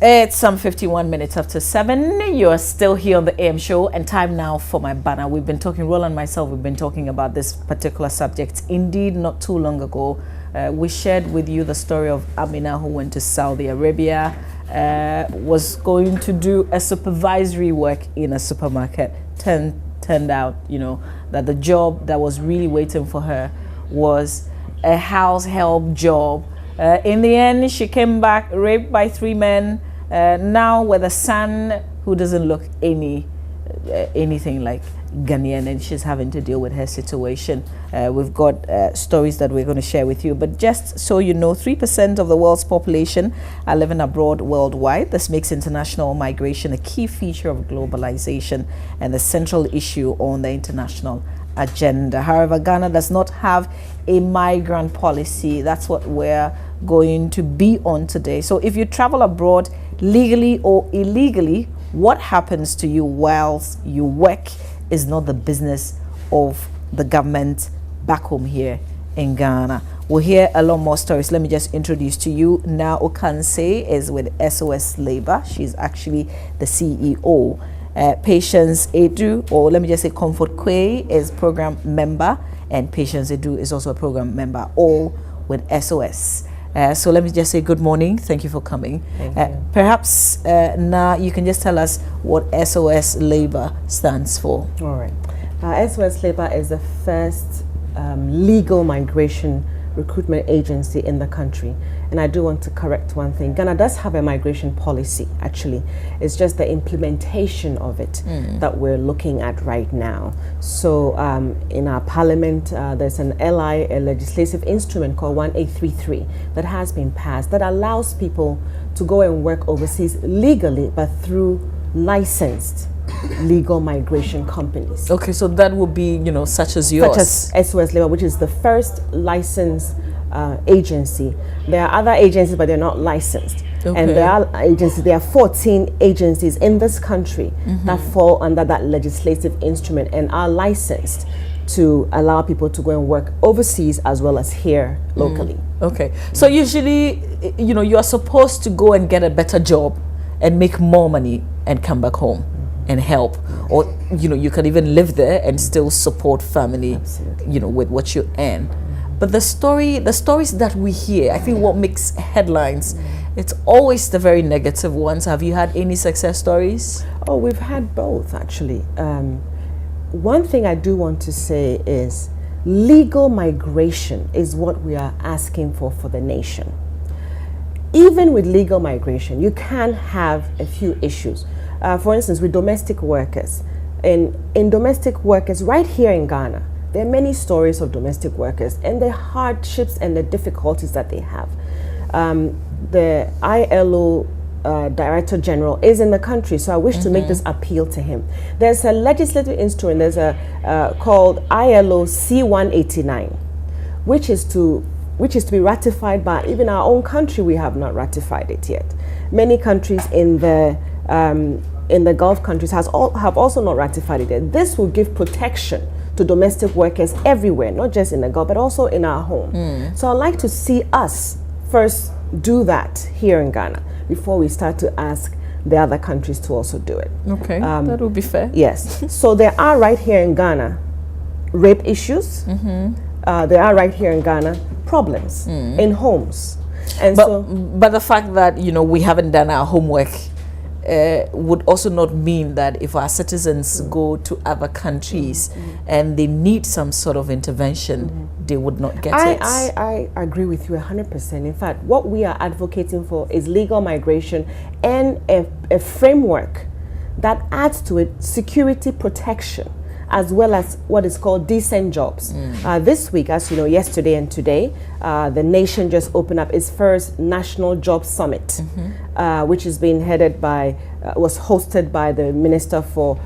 It's some 51 minutes after 7. You are still here on the AM show, and time now for my banner. We've been talking, Roland and myself, we've been talking about this particular subject. Indeed, not too long ago, we shared with you the story of Amina, who went to Saudi Arabia, was going to do a supervisory work in a supermarket. Turned out, that the job that was really waiting for her was a house help job. In the end, she came back raped by 3 men. Now with a son who doesn't look anything like Ghanaian, and she's having to deal with her situation. We've got stories that we're going to share with you, but just so you know, 3% of the world's population are living abroad worldwide. This makes international migration a key feature of globalization and the central issue on the international agenda. However, Ghana does not have a migrant policy. That's what we're going to be on today. So if you travel abroad legally or illegally, what happens to you whilst you work is not the business of the government back home here in Ghana. We'll hear a lot more stories. Let me just introduce to you now. Ocansey is with SOS Labor. She's actually the CEO. Patience Edu, or let me just say Comfort Kwe, is program member, and Patience Edu is also a program member, all with SOS. So let me just say good morning. Thank you for coming. Thank you. Perhaps now you can just tell us what SOS Labor stands for. All right. SOS Labor is the first legal migration recruitment agency in the country. And I do want to correct one thing. Ghana does have a migration policy, actually. It's just the implementation of it that we're looking at right now. So in our parliament, there's an LI, a legislative instrument called 1833 that has been passed that allows people to go and work overseas legally, but through licensed legal migration companies. Okay, so that would be, such as yours. Such as SOS Labor, which is the first licensed agency. There are other agencies, but they're not licensed. Okay. And there are 14 agencies in this country that fall under that legislative instrument and are licensed to allow people to go and work overseas as well as here locally. Okay, so usually, you are supposed to go and get a better job and make more money and come back home and help, or you can even live there and still support family. Absolutely. With what you earn. But the stories that we hear, I think what makes headlines, it's always the very negative ones. Have you had any success stories? Oh, we've had both, actually. One thing I do want to say is legal migration is what we are asking for the nation. Even with legal migration, you can have a few issues. For instance, with domestic workers. In domestic workers right here in Ghana, there are many stories of domestic workers and the hardships and the difficulties that they have. The ILO Director General is in the country, so I wish to make this appeal to him. There's a legislative instrument, there's a called ILO C-189, which is to be ratified by even our own country. We have not ratified it yet. Many countries in the Gulf countries have also not ratified it yet. This will give protection to domestic workers everywhere, not just in the Gulf, but also in our home. So I'd like to see us first do that here in Ghana before we start to ask the other countries to also do it. Okay, that would be fair. Yes. So there are right here in Ghana rape issues. There are right here in Ghana problems in homes. And but the fact that we haven't done our homework would also not mean that if our citizens go to other countries and they need some sort of intervention, they would not get it. I agree with you 100%. In fact, what we are advocating for is legal migration and a framework that adds to it security protection, as well as what is called decent jobs. This week, as you know, yesterday and today, the nation just opened up its first National Job Summit, which is being headed by, was hosted by the Minister for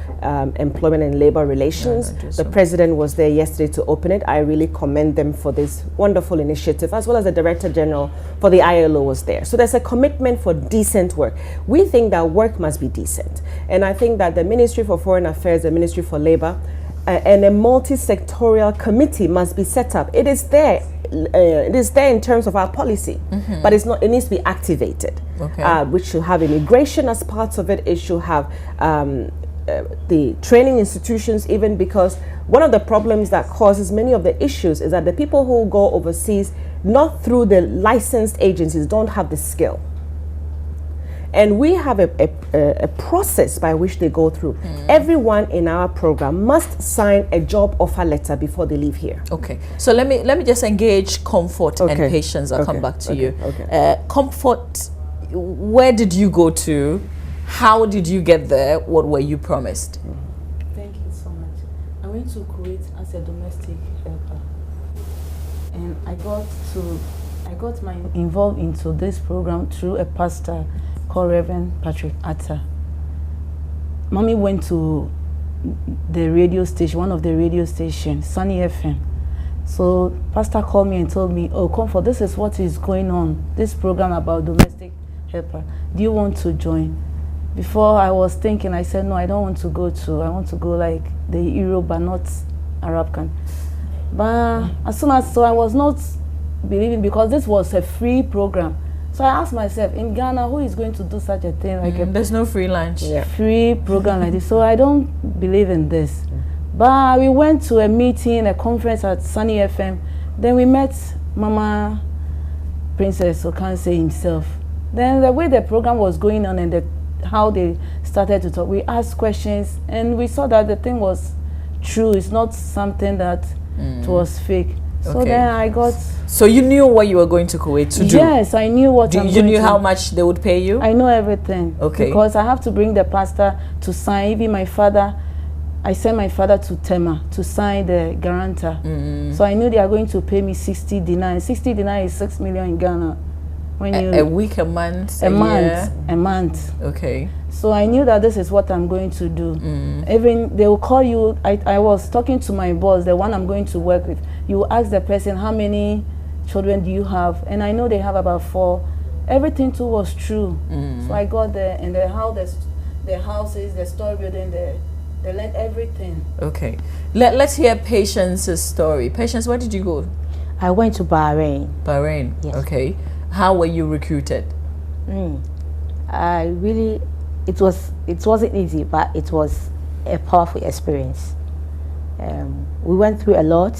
Employment and Labor Relations. The President was there yesterday to open it. I really commend them for this wonderful initiative, as well as the Director General for the ILO was there. So there's a commitment for decent work. We think that work must be decent. And I think that the Ministry for Foreign Affairs, the Ministry for Labor, and a multi-sectorial committee must be set up. It is there. it is there in terms of our policy, but it's not. It needs to be activated. Okay. Which should have immigration as part of it. It should have the training institutions, even because one of the problems that causes many of the issues is that the people who go overseas, not through the licensed agencies, don't have the skill. And we have a process by which they go through. Everyone in our program must sign a job offer letter before they leave here. Okay. So let me just engage Comfort and Patience. I'll come back to you. Okay. Comfort, where did you go to? How did you get there? What were you promised? Thank you so much. I went to Kuwait as a domestic helper, and I got involved into this program through a pastor called Reverend Patrick Atta. Mommy went to the radio station, one of the radio stations, Sunny FM. So pastor called me and told me, "Oh, Comfort, this is what is going on. This program about domestic helper. Do you want to join?" Before I was thinking, I said, "No, I don't want to go to. I want to go like the Europe, but not Arab country." But as soon as I was not believing, because this was a free program. So I asked myself, in Ghana, who is going to do such a thing like there's no free lunch. Free program like this? So I don't believe in this. But we went to a meeting, a conference at Sunny FM. Then we met Mama Princess Ocansey himself. Then the way the program was going on and how they started to talk, we asked questions and we saw that the thing was true. It's not something that it was fake. So then I got... So you knew what you were going to Kuwait to do? Yes, I knew what You knew how much they would pay you? I know everything. Okay. Because I have to bring the pastor to sign. Even my father, I sent my father to Tema to sign the guarantor. So I knew they are going to pay me 60 dinar. 60 dinar is 6 million in Ghana. When a week, a month, a year? A month. Okay. So I knew that this is what I'm going to do. Even they will call you. I was talking to my boss, the one I'm going to work with. You will ask the person, how many children do you have? And I know they have about 4. Everything too was true. So I got there, and how the houses, the store building, they let everything. Okay. Let's hear Patience's story. Patience, where did you go? I went to Bahrain. Bahrain. Yes. Okay. How were you recruited? I really, it wasn't easy, but it was a powerful experience. We went through a lot.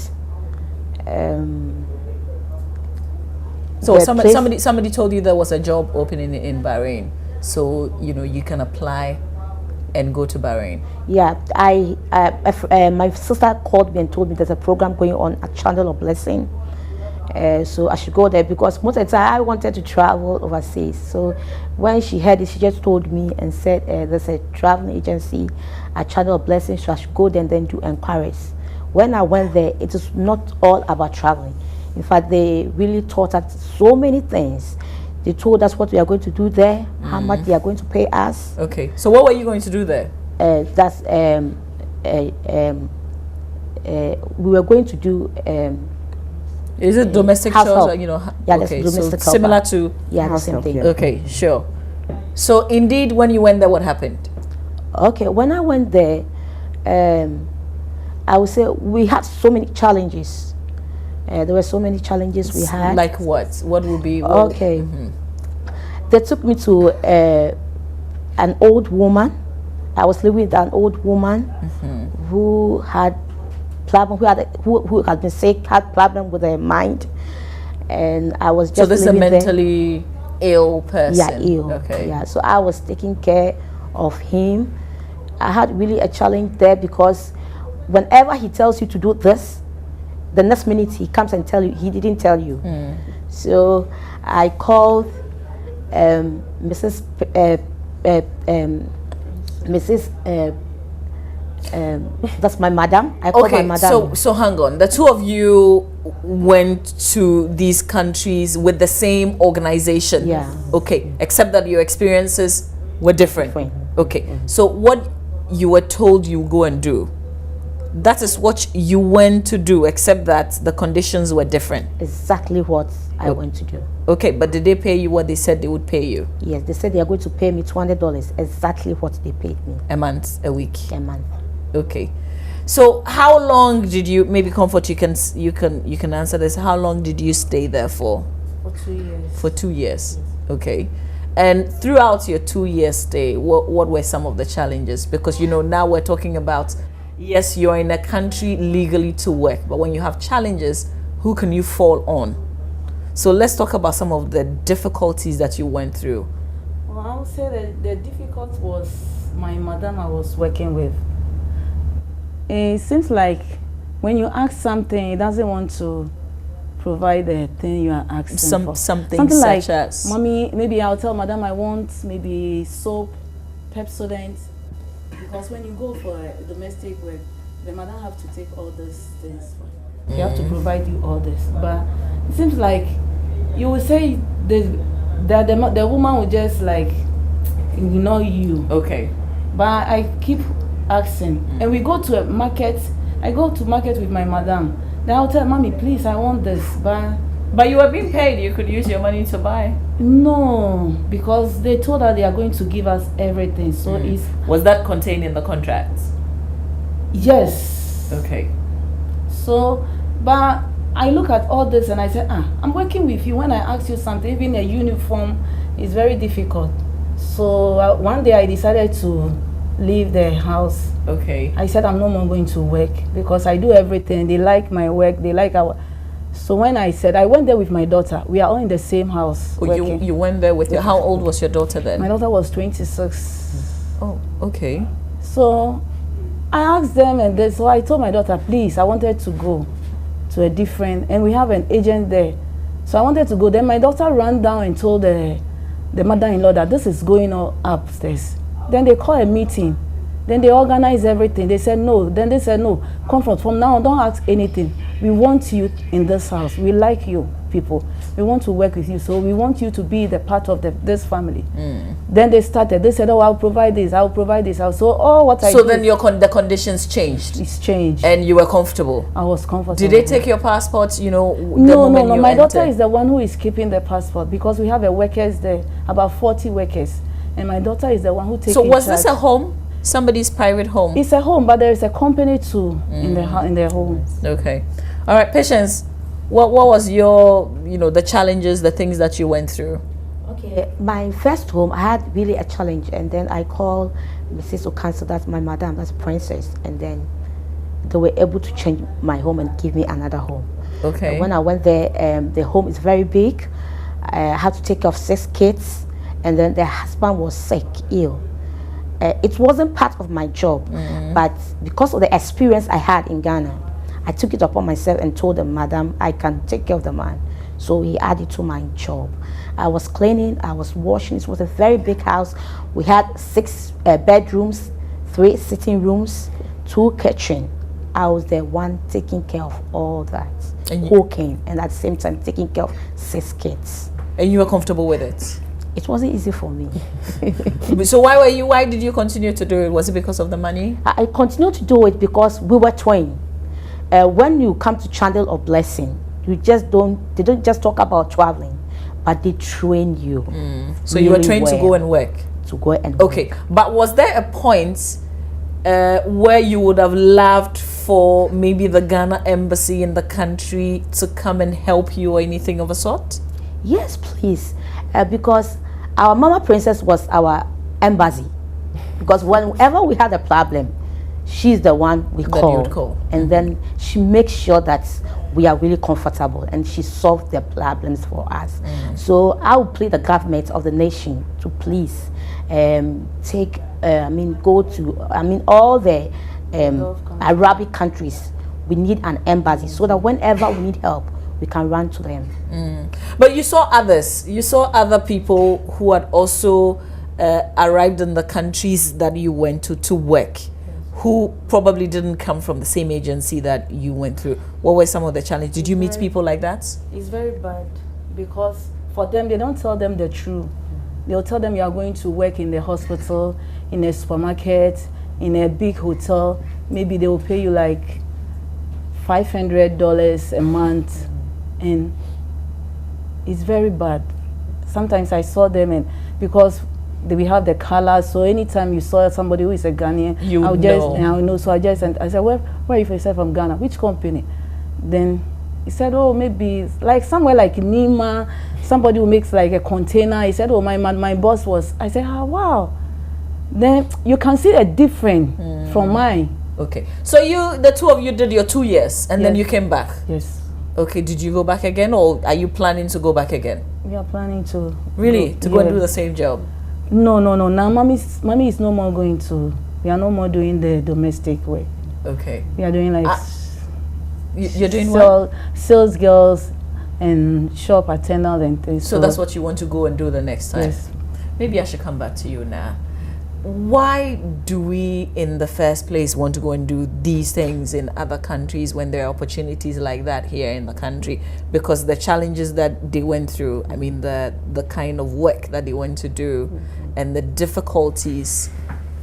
So somebody told you there was a job opening in Bahrain, so you can apply and go to Bahrain. Yeah, my sister called me and told me there's a program going on at Channel of Blessing. So I should go there because most of the time I wanted to travel overseas. So when she heard it, she just told me and said there's a traveling agency at Channel of Blessing, so I should go there and then do inquiries. When I went there, it is not all about traveling. In fact, they really taught us so many things. They told us what we are going to do there, how much they are going to pay us. Okay, so what were you going to do there? We were going to do... Is it domestic chores? Yeah, okay, domestic so similar to... Yeah, the same thing. Okay, sure. So indeed, when you went there, what happened? Okay, when I went there, I would say we had so many challenges. There were so many challenges we had. Like what? What would be... Okay. They took me to an old woman. I was living with an old woman who had problem, who had been sick, had problem with her mind, and I was just... So this is a mentally ill person? Yeah, ill. Okay. Yeah, so I was taking care of him. I had really a challenge there because whenever he tells you to do this, the next minute he comes and tell you he didn't tell you. So I called Mrs. That's my madam. I called my madam. So hang on. The two of you went to these countries with the same organization. Yeah. Okay. Except that your experiences were different. Okay. So what you were told you go and do, that is what you went to do, except that the conditions were different. Exactly what I went to do. Okay, but did they pay you what they said they would pay you? Yes, they said they are going to pay me $200. Exactly what they paid me. A month, a week? A month. Okay. So how long did you, maybe Comfort, you can answer this. How long did you stay there for? For 2 years. For 2 years. Okay. And throughout your 2 year stay, what were some of the challenges? Because, you know, now we're talking about, yes, you're in a country legally to work, but when you have challenges, who can you fall on? So let's talk about some of the difficulties that you went through. Well, I would say that the difficult was my madam I was working with. It seems like when you ask something, it doesn't want to provide the thing you are asking for. Something such like, as? Mommy, maybe I'll tell madam I want maybe soap, Pepsodent. Because when you go for domestic work, the madam have to take all those things. They have to provide you all this. But it seems like you will say the woman will just like ignore you. Okay. But I keep asking. And we go to a market. I go to market with my madam. Then I'll tell Mommy, please, I want this. But you were being paid. You could use your money to buy. No, because they told her they are going to give us everything. So Was that contained in the contract? Yes. Okay. So, but I look at all this and I say, I'm working with you. When I ask you something, even a uniform is very difficult. So one day I decided to leave the house. Okay. I said I'm no more going to work because I do everything. They like my work. They like our. So when I said I went there with my daughter, we are all in the same house. Oh, you went there with your. How old was your daughter then? My daughter was 26. Oh, okay. So I asked them, and so I told my daughter, please, I wanted to go to a different, and we have an agent there. So I wanted to go. Then my daughter ran down and told the mother-in-law that this is going on upstairs. Then they call a meeting. Then they organize everything. They said no. Then they said no. Comfort, from now on, don't ask anything. We want you in this house. We like you people. We want to work with you. So we want you to be the part of this family. Then they started. They said, oh, I'll provide this. I'll provide this. So then the conditions changed. It's changed. And you were comfortable. I was comfortable. Did they take your passports? You know, no. My daughter is the one who is keeping the passport because we have a workers there, about 40 workers, and my daughter is the one who takes. So was this a home? Somebody's private home? It's a home, but there is a company too in their home. Okay. All right, Patience. What was your, the challenges, the things that you went through? Okay, my first home, I had really a challenge, and then I called Mrs. Ocansey, that's my madam, that's Princess, and then they were able to change my home and give me another home. Okay. And when I went there, the home is very big. I had to take care of 6 kids, and then their husband was sick, ill. It wasn't part of my job, but because of the experience I had in Ghana, I took it upon myself and told the madam I can take care of the man. So he added to my job. I was cleaning, I was washing. It was a very big house. We had 6 bedrooms, 3 sitting rooms, 2 kitchen. I was the one taking care of all that, cooking, and at the same time taking care of 6 kids. And you were comfortable with it? It wasn't easy for me. So why did you continue to do it? Was it because of the money? I continued to do it because we were trained. When you come to Channel of Blessing, they don't just talk about traveling, but they train you. So you were trained to go and work? To go and okay. work. But was there a point where you would have loved for maybe the Ghana embassy in the country to come and help you or anything of a sort? Yes, please. Because our Mama Princess was our embassy. Because whenever we had a problem, she's the one we call. And then she makes sure that we are really comfortable and she solved the problems for us. So I would plead the government of the nation to please go to all the Arabic countries. We need an embassy so that whenever we need help, we can run to them. But you saw others. You saw other people who had also arrived in the countries that you went to work, who probably didn't come from the same agency that you went through. What were some of the challenges? Did you meet people like that? It's very bad because for them, they don't tell them the truth. They'll tell them you are going to work in the hospital, in a supermarket, in a big hotel. Maybe they will pay you like $500 a month. And it's very bad. Sometimes I saw them, and because we have the colors. So anytime you saw somebody who is a Ghanaian, You I'll know. know. So I said, where are you from Ghana? Which company? Then he said, oh, maybe it's like somewhere like Nima, somebody who makes like a container. He said, oh, my boss was. I said, oh, wow. Then you can see a difference from mine. Okay. So the two of you did your 2 years and then Yes. you came back. Yes. Okay. Did you go back again, or are you planning to go back again? We are planning to. Really? To go and yeah. do the same job? No. Now, mommy is no more going to. We are no more doing the domestic work. Okay. We are doing like. You're doing what? Sales girls and shop attendants and things. So that's what you want to go and do the next time? Yes. Maybe I should come back to you now. Why do we in the first place want to go and do these things in other countries when there are opportunities like that here in the country? Because the challenges that they went through, I mean the kind of work that they went to do and the difficulties,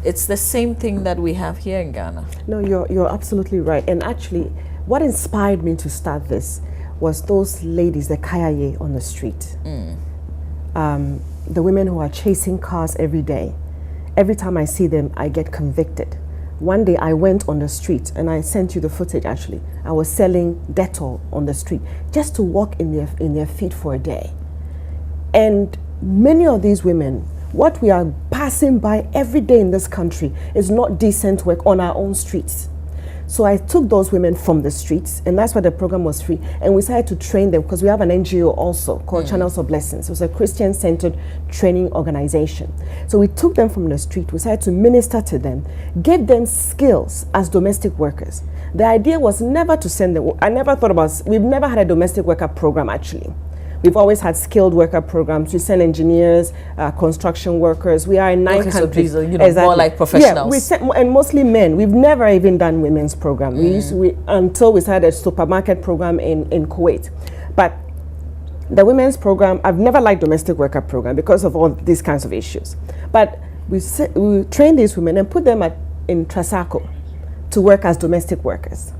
it's the same thing that we have here in Ghana. No, you're absolutely right. And actually, what inspired me to start this was those ladies, the kayaye on the street. The women who are chasing cars every day. Every time I see them, I get convicted. One day I went on the street, and I sent you the footage actually. I was selling Dettol on the street just to walk in their feet for a day. And many of these women, what we are passing by every day in this country is not decent work on our own streets. So I took those women from the streets, and that's why the program was free. And we started to train them because we have an NGO also called Channels of Blessings. It was a Christian-centered training organization. So we took them from the street, we started to minister to them, gave them skills as domestic workers. The idea was never to send them, I never thought about, we've never had a domestic worker program actually. We've always had skilled worker programs. We send engineers, construction workers. We are in 9 countries. So these are, more like professionals. Yeah, we send, and mostly men. We've never even done women's program. Until we started a supermarket program in Kuwait. But the women's program, I've never liked domestic worker program because of all these kinds of issues. But we train these women and put them in Trasaco to work as domestic workers.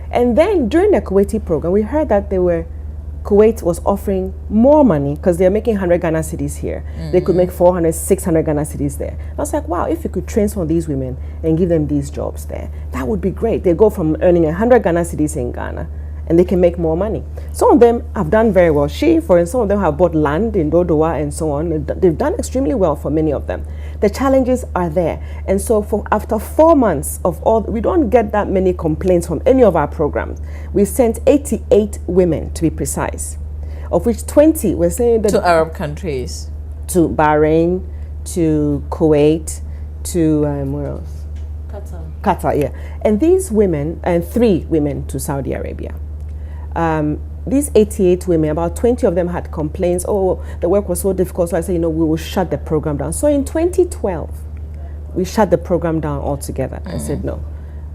And then during the Kuwaiti program, we heard that Kuwait was offering more money because they're making 100 Ghana cedis here. They could make 400, 600 Ghana cedis there. I was like, wow, if you could train some of these women and give them these jobs there, that would be great. They go from earning 100 Ghana cedis in Ghana and they can make more money. Some of them have done very well. For instance, some of them have bought land in Dodowa and so on. They've done extremely well for many of them. The challenges are there. And so after 4 months of we don't get that many complaints from any of our programs. We sent 88 women, to be precise, of which 20 were saying that to Arab countries. To Bahrain, to Kuwait, to where else? Qatar, yeah. And these women, and 3 women to Saudi Arabia. These 88 women, about 20 of them had complaints, oh, the work was so difficult, so I said, we will shut the program down. So in 2012, we shut the program down altogether. I said, no,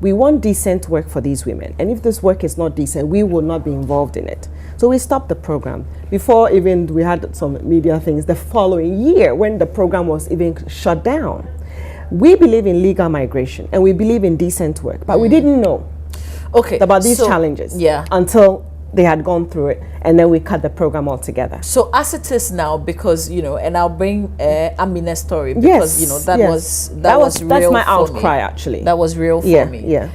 we want decent work for these women. And if this work is not decent, we will not be involved in it. So we stopped the program. Before even we had some media things, the following year, when the program was even shut down, we believe in legal migration and we believe in decent work, but we didn't know about these challenges until they had gone through it, and then we cut the program altogether. So as it is now, because and I'll bring Amina's story because that was real. That's my for outcry me. Actually. That was real for me. Yeah.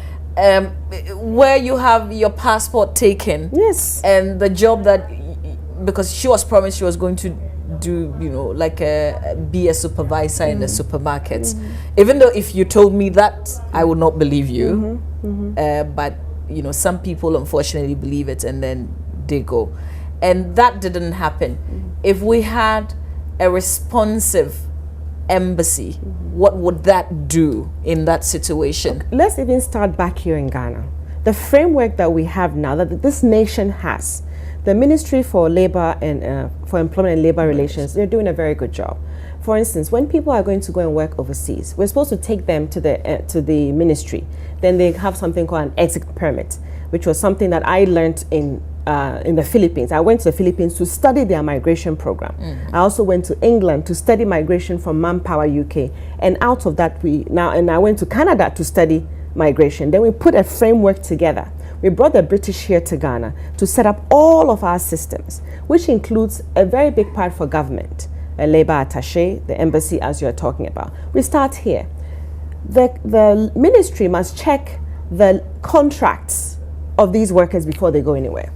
Where you have your passport taken. Yes. And the job that because she was promised she was going to do be a supervisor in the supermarkets. Even though if you told me that, I would not believe you. But some people unfortunately believe it and then they go. And that didn't happen. If we had a responsive embassy, what would that do in that situation? Let's even start back here in Ghana. The framework that we have now, that this nation has, the Ministry for Labor and for Employment and Labor Relations, they're doing a very good job. For instance, when people are going to go and work overseas, we're supposed to take them to the ministry. Then they have something called an exit permit, which was something that I learned in the Philippines. I went to the Philippines to study their migration program. I also went to England to study migration from Manpower UK, and out of that I went to Canada to study migration. Then we put a framework together. We brought the British here to Ghana to set up all of our systems, which includes a very big part for government. a labor attaché, the embassy as you're talking about. We start here. The ministry must check the contracts of these workers before they go anywhere.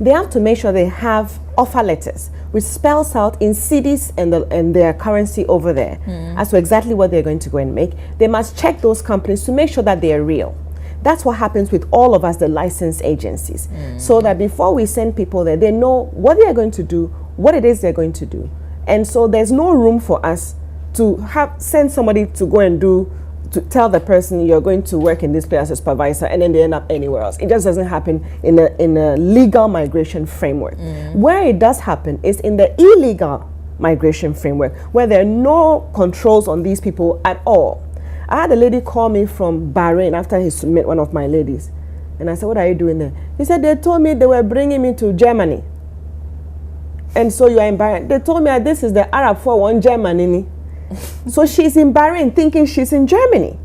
They have to make sure they have offer letters, which spells out in cedis and their currency over there as to exactly what they're going to go and make. They must check those companies to make sure that they are real. That's what happens with all of us, the licensed agencies, so that before we send people there, they know what they are going to do, what it is they're going to do. And so there's no room for us to send somebody to go and to tell the person you're going to work in this place as a supervisor and then they end up anywhere else. It just doesn't happen in a legal migration framework. Where it does happen is in the illegal migration framework, where there are no controls on these people at all. I had a lady call me from Bahrain after he met one of my ladies. And I said, what are you doing there? He said, they told me they were bringing me to Germany. And so you are in Bahrain. They told me that this is the Arab 4-1 Germany. So she's in Bahrain thinking she's in Germany.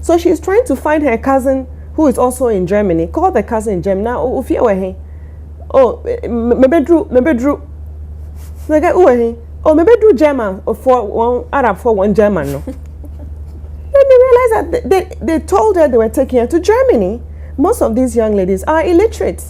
So she's trying to find her cousin who is also in Germany. Call the cousin in Germany. Now, maybe Drew. Oh, maybe Drew German for one Arab for one German. No. Then they realized that they told her they were taking her to Germany. Most of these young ladies are illiterate.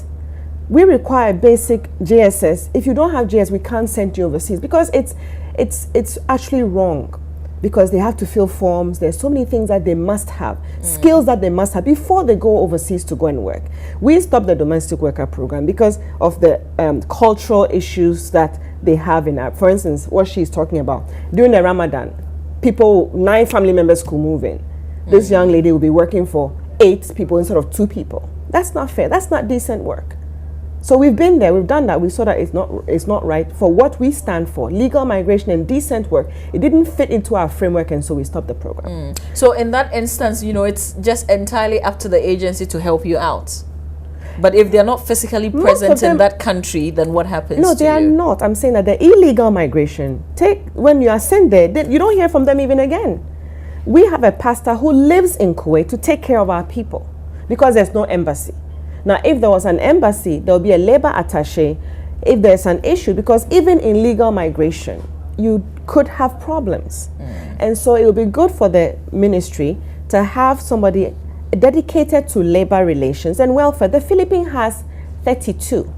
We require basic JSS. If you don't have JS, we can't send you overseas because it's actually wrong, because they have to fill forms. There's so many things that they must have, skills that they must have before they go overseas to go and work. We stopped the domestic worker program because of the cultural issues that they have in our, for instance, what she's talking about. During the Ramadan, 9 family members could move in. This young lady will be working for 8 people instead of 2 people. That's not fair. That's not decent work. So we've been there, we've done that. We saw that it's not right for what we stand for, legal migration and decent work. It didn't fit into our framework, and so we stopped the program. So in that instance, it's just entirely up to the agency to help you out. But if they're not physically present in that country, then what happens to you? No, they are not. I'm saying that the illegal migration, when you are sent there, you don't hear from them even again. We have a pastor who lives in Kuwait to take care of our people because there's no embassy. Now, if there was an embassy, there would be a labor attaché if there's an issue, because even in legal migration, you could have problems. And so it would be good for the ministry to have somebody dedicated to labor relations and welfare. The Philippines has 32.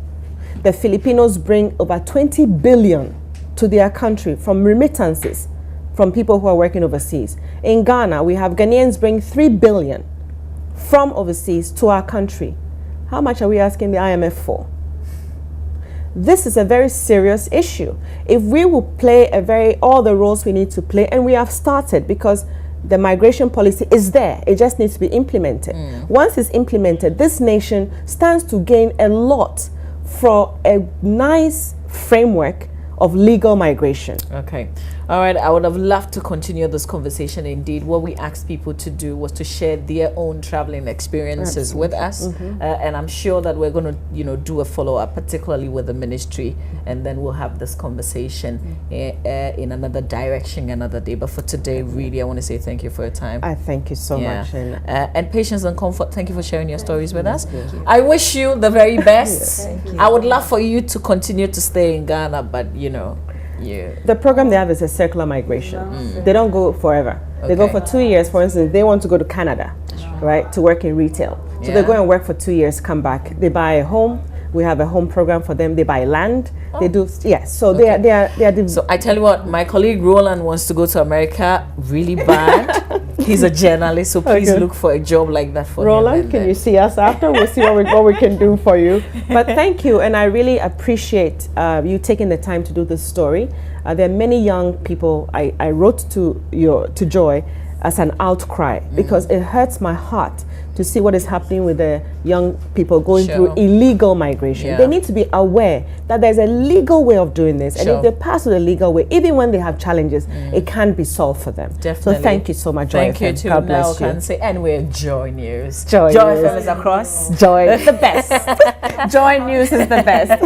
The Filipinos bring over 20 billion to their country from remittances from people who are working overseas. In Ghana, we have Ghanaians bring 3 billion from overseas to our country. How much are we asking the IMF for? This is a very serious issue. If we will play all the roles we need to play, and we have started, because the migration policy is there, it just needs to be implemented. Once it's implemented, this nation stands to gain a lot for a nice framework of legal migration. Okay. All right. I would have loved to continue this conversation. Indeed, what we asked people to do was to share their own traveling experiences with us. And I'm sure that we're going to, do a follow-up, particularly with the ministry, and then we'll have this conversation in another direction another day. But for today, really, I want to say thank you for your time. I thank you so much. And patience and comfort, thank you for sharing your stories with us. I wish you the very best. I would love for you to continue to stay in Ghana, but the program they have is a circular migration. They don't go forever. They go for 2 years. For instance, they want to go to Canada, right, to work in retail. So they go and work for 2 years, come back. They buy a home. We have a home program for them. They buy land. They do, yes. So they are. So I tell you what, my colleague Roland wants to go to America really bad. He's a journalist, so please look for a job like that for Roland, can you see us after? We'll see what we can do for you. But thank you, and I really appreciate you taking the time to do this story. There are many young people. I wrote to Joy as an outcry because it hurts my heart to see what is happening with the young people going through illegal migration. They need to be aware that there's a legal way of doing this. And if they pass with a legal way, even when they have challenges, it can be solved for them. Definitely. So thank you so much, Joy. Thank you too. God bless you. Ocansey. And we're Joy News. Joy FM is across. Joy is the best. Joy News is the best.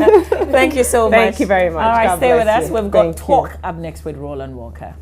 Thank you so much. Thank you very much. All right, God stay with bless us. you. We've got Talk up next with Roland Walker.